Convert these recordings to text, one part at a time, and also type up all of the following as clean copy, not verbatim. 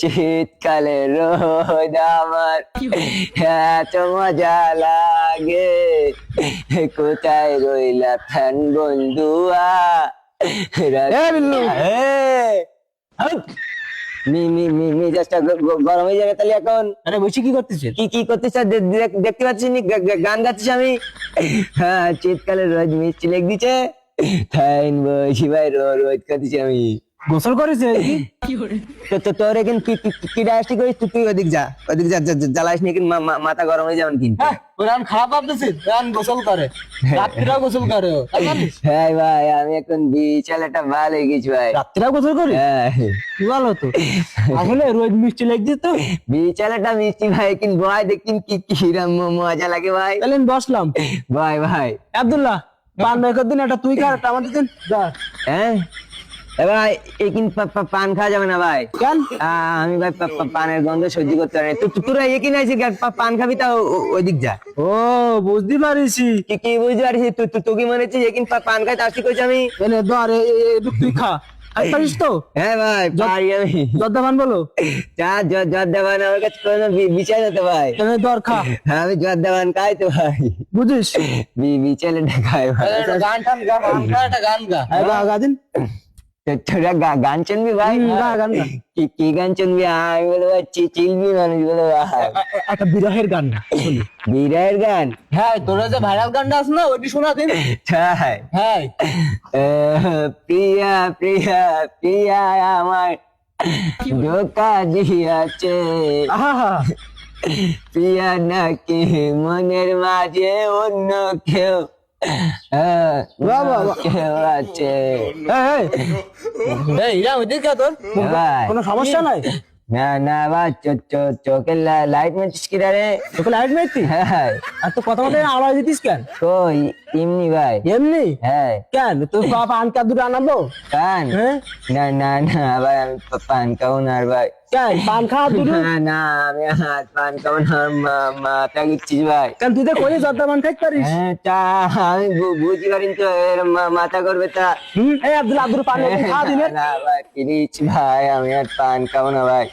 শীতকালে রোদ আমার এত মজা লাগে, কোথায় রইলা ফ্যান বন্ধুয়া। মেজাজটা গরম হয়ে যাবে তাহলে এখন। আরে বসে কি করতেছিস? কি করতেছ দেখতে পাচ্ছিস নি? গান গাচ্ছিস আমি। হ্যাঁ, শীতকালে রোদ মিষ্টি লেগ দিচ্ছে, তাই বসি ভাই রোদ খাচ্ছি আমি। গোসল করেছে তো তোর এখন কি ডায়াস্টি করিস? তুই ওদিক যা, জ্বালাস নি, কিন্তু মাথা গরম হয়ে যাবেন কিন্তু। রান খারাপ ভাবতেছিস? রান গোসল করে, রাত্রিরাও গোসল করে। হ্যাঁ ভাই, আমি এখন বিছানাটা ভালো হয়ে গেছি ভাই। রাত্রিরাও গোসল করি? হ্যাঁ, কি ভালো তো। আসলে রোজ মিষ্টি লাগছে তো। বিছানাটা মিষ্টি ভাই, কিন্তু ভাই দেখিন কি কিরম মজা লাগে ভাই। তাহলে আমি বসলাম। ভাই আব্দুল্লাহ, পান বের করে দিন, একটা তুই খা, একটা আমাদের দিন। যা। হ্যাঁ ভাই, এই কিন্তু পান খাওয়া যাবে না ভাই। কেন? আমি ভাই পানের গন্ধ সহ্য করতে পারি না। তোরা এখানে আছে পান খাবি, তা ওইদিক যা। ও, বুঝতে পারিছি। কি বুঝতে পারিস? তুই মনে হচ্ছে এখানে পান খাই আসতে কইছি আমি। এনে ধর, তুই খা। পারিস তো? হ্যাঁ ভাই, পারি আমি। জর্দাবান বলো। চা জর্দাবান আমার কাছে কোনো বিচার হতো ভাই। ধর খা। হ্যাঁ, আমি জর্দাবান খাই তো ভাই, বুঝিস? বিচারটা খাই ভাই। গান টান গা, একটা গান গা। গা দিন। তোরা গান শুনবি ভাই? গান গা। কি গান শুনবি? আমি বলে ভাই চিলবি মানুষ বলে ভাই। একটা বিরহের গান গা। বিরায়ের গান? হ্যাঁ, তোরা যে ভাইরাল গানটা আছে না, ওইটি শোনা দিন। হ্যাঁ, হ্যাঁ। প্রিয়া প্রিয়া প্রিয়া আমার ধোকা দিয়াছে, প্রিয়া নাকি মনের মাঝে অন্য কেউ কেউ আছে। কোনো সমস্যা নাই? না ভাই, চোখের লাইট মারছিস কি রে? তোকে লাইট মারতি? হ্যাঁ। আর তো কথা মতো আওয়াজ দিতিস কেন? কই এমনি ভাই। এমনি? হ্যাঁ। কেন তোর পান কা দুটো আনাবো? পান? না ভাই, আমি পান খাবো না ভাই। কেন পান খাওয়া দুটো? না, আমি পান খাবো না, মাথা ঘুরছিস ভাই। কেন তুই তো কই জর্দা পান খাইতে পারিস? হ্যাঁ, তা আমি বুঝতে পারিনি তো মাথা করবে তা। এই আব্দুল পান খা দিলে। না ভাই, প্লিজ ভাই, আমি আর পান খাবো না ভাই।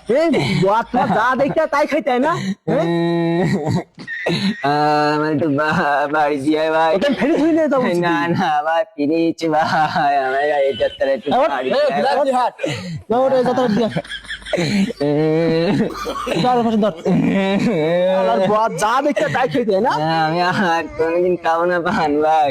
যা দেখতে তাই খাইতে না? আমার একটু বাড়ি দিয়ে ভাই। ফেরি ধুই নে। না ভাই, প্লিজ ভাই, আমার এই যাত্রা একটু বাড়ি যা দেখতে তাই খাইতে না? আমি আর কোনোদিন খাবো না পান ভাই।